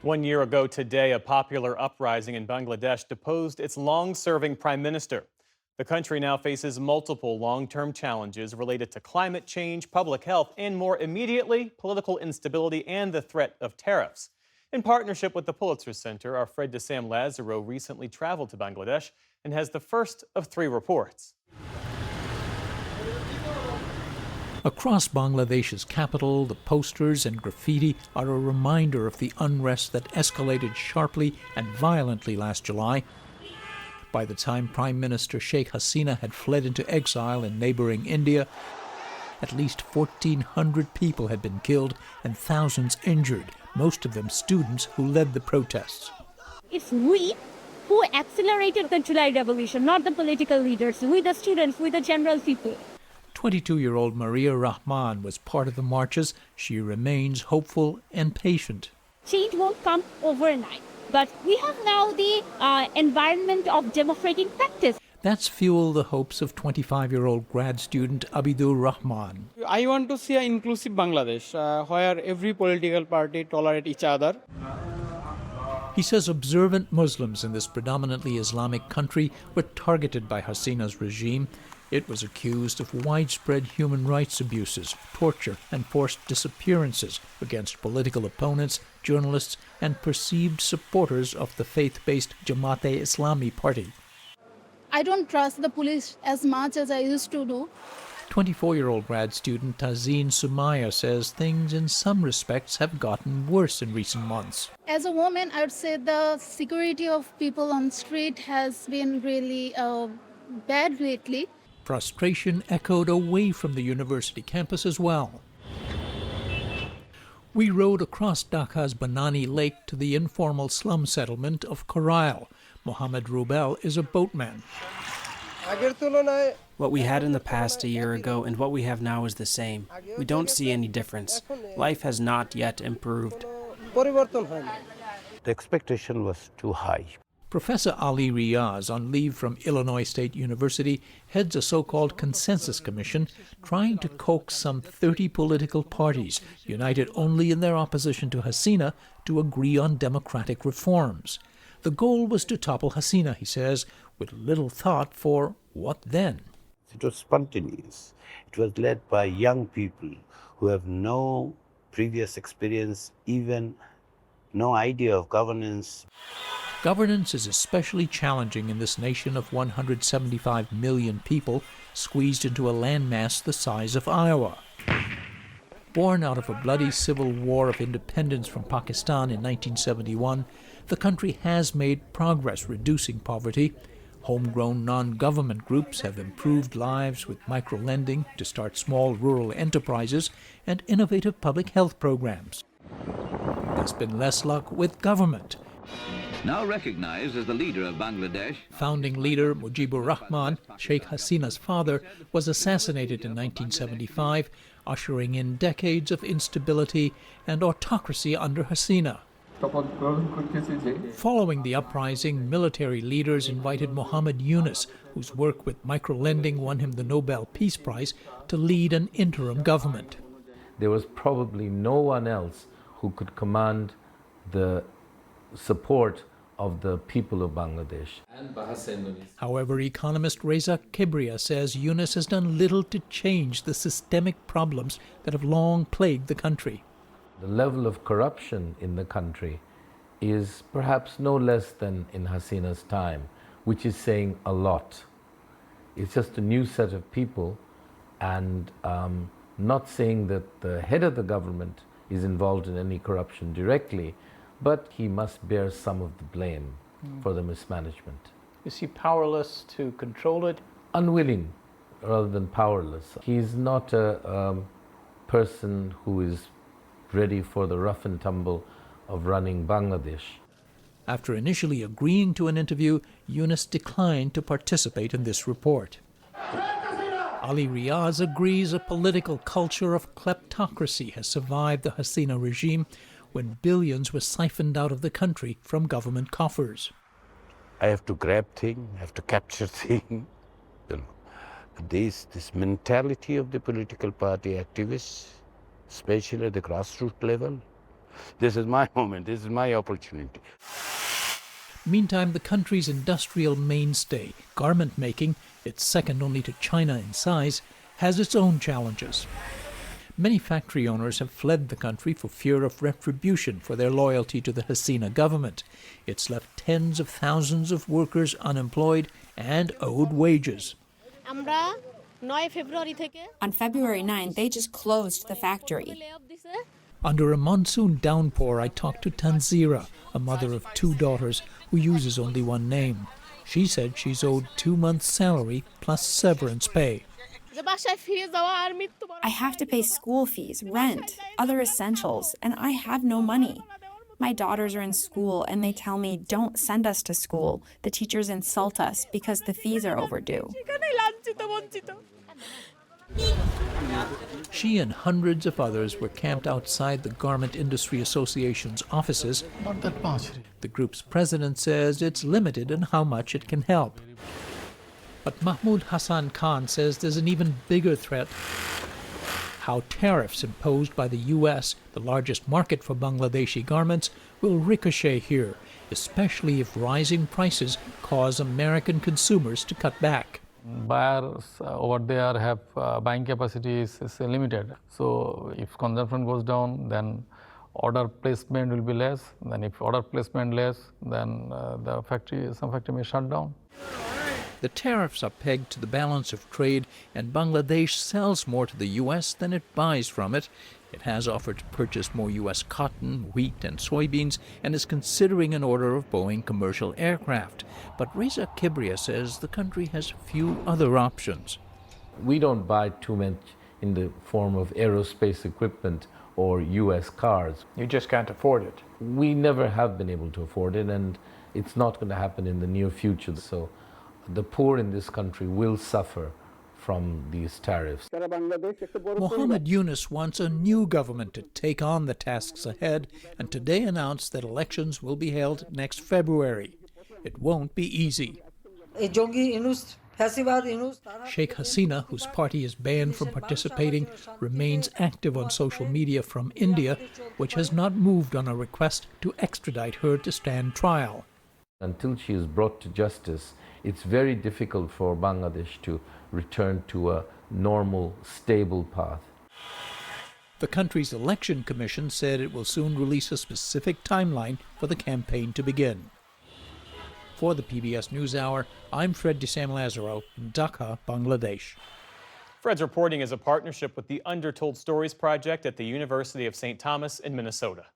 1 year ago today, a popular uprising in Bangladesh deposed its long serving prime minister. The country now faces multiple long term challenges related to climate change, public health, and more immediately, political instability and the threat of tariffs. In partnership with the Pulitzer Center, our Fred de Sam Lazaro recently traveled to Bangladesh and has the first of three reports. Across Bangladesh's capital, the posters and graffiti are a reminder of the unrest that escalated sharply and violently last July. By the time Prime Minister Sheikh Hasina had fled into exile in neighboring India, at least 1,400 people had been killed and thousands injured, most of them students who led the protests. It's we who accelerated the July Revolution, not the political leaders, we the students, we the general people. 22-year-old Maria Rahman was part of the marches. She remains hopeful and patient. Change won't come overnight, but we have now the environment of democratic practice. That's fueled the hopes of 25-year-old grad student Abidur Rahman. I want to see an inclusive Bangladesh where every political party tolerate each other. He says observant Muslims in this predominantly Islamic country were targeted by Hasina's regime. It was accused of widespread human rights abuses, torture, and forced disappearances against political opponents, journalists, and perceived supporters of the faith-based Jamaat-e-Islami party. I don't trust the police as much as I used to do. 24-year-old grad student Tazeen Sumaya says things in some respects have gotten worse in recent months. As a woman, I would say the security of people on the street has been really bad lately. Frustration echoed away from the university campus as well. We rode across Dhaka's Banani Lake to the informal slum settlement of Korail. Mohammed Rubel is a boatman. What we had in the past a year ago and what we have now is the same. We don't see any difference. Life has not yet improved. The expectation was too high. Professor Ali Riaz, on leave from Illinois State University, heads a so-called consensus commission trying to coax some 30 political parties, united only in their opposition to Hasina, to agree on democratic reforms. The goal was to topple Hasina, he says, with little thought for what then. It was spontaneous. It was led by young people who have no previous experience, even no idea of governance. Governance is especially challenging in this nation of 175 million people, squeezed into a landmass the size of Iowa. Born out of a bloody civil war of independence from Pakistan in 1971, the country has made progress reducing poverty. Homegrown non-government groups have improved lives with microlending to start small rural enterprises and innovative public health programs. There's been less luck with government. Now recognized as the leader of Bangladesh, Founding leader Mujibur Rahman, Sheikh Hasina's father, was assassinated in 1975, ushering in decades of instability and autocracy under Hasina. Following the uprising, military leaders invited Muhammad Yunus, whose work with microlending won him the Nobel Peace Prize, to lead an interim government. There was probably no one else who could command the support of the people of Bangladesh. However, economist Reza Kibria says Yunus has done little to change the systemic problems that have long plagued the country. The level of corruption in the country is perhaps no less than in Hasina's time, which is saying a lot. It's just a new set of people, and not saying that the head of the government is involved in any corruption directly, but he must bear some of the blame for the mismanagement. Is he powerless to control it? Unwilling rather than powerless. He's not a person who is ready for the rough and tumble of running Bangladesh. After initially agreeing to an interview, Yunus declined to participate in this report. Ali Riaz agrees a political culture of kleptocracy has survived the Hasina regime when billions were siphoned out of the country from government coffers. I have to grab things, I have to capture things. This mentality of the political party activists, especially at the grassroots level, This is my moment, this is my opportunity. Meantime, the country's industrial mainstay, garment making, its second only to China in size, has its own challenges. Many factory owners have fled the country for fear of retribution for their loyalty to the Hasina government. It's left tens of thousands of workers unemployed and owed wages. On February 9th, they just closed the factory. Under a monsoon downpour, I talked to Tanzira, a mother of 2 daughters who uses only one name. She said she's owed 2 months' salary plus severance pay. I have to pay school fees, rent, other essentials, and I have no money. My daughters are in school and they tell me, don't send us to school. The teachers insult us because the fees are overdue. She and hundreds of others were camped outside the Garment Industry Association's offices. The group's president says it's limited in how much it can help. But Mahmoud Hassan Khan says there's an even bigger threat: how tariffs imposed by the U.S., the largest market for Bangladeshi garments, will ricochet here, especially if rising prices cause American consumers to cut back. Buyers over there have buying capacity is limited. So if consumption goes down, then order placement will be less. Then if order placement less, then some factory may shut down. The tariffs are pegged to the balance of trade, and Bangladesh sells more to the U.S. than it buys from it. It has offered to purchase more U.S. cotton, wheat, and soybeans, and is considering an order of Boeing commercial aircraft. But Reza Kibria says the country has few other options. We don't buy too much in the form of aerospace equipment or U.S. cars. You just can't afford it. We never have been able to afford it, and it's not going to happen in the near future. So the poor in this country will suffer from these tariffs. Mohammed Yunus wants a new government to take on the tasks ahead, and today announced that elections will be held next February. It won't be easy. Sheikh Hasina, whose party is banned from participating, remains active on social media from India, which has not moved on a request to extradite her to stand trial. Until she is brought to justice, it's very difficult for Bangladesh to return to a normal, stable path. The country's election commission said it will soon release a specific timeline for the campaign to begin. For the PBS NewsHour, I'm Fred DeSam-Lazaro in Dhaka, Bangladesh. Fred's reporting is a partnership with the Undertold Stories Project at the University of St. Thomas in Minnesota.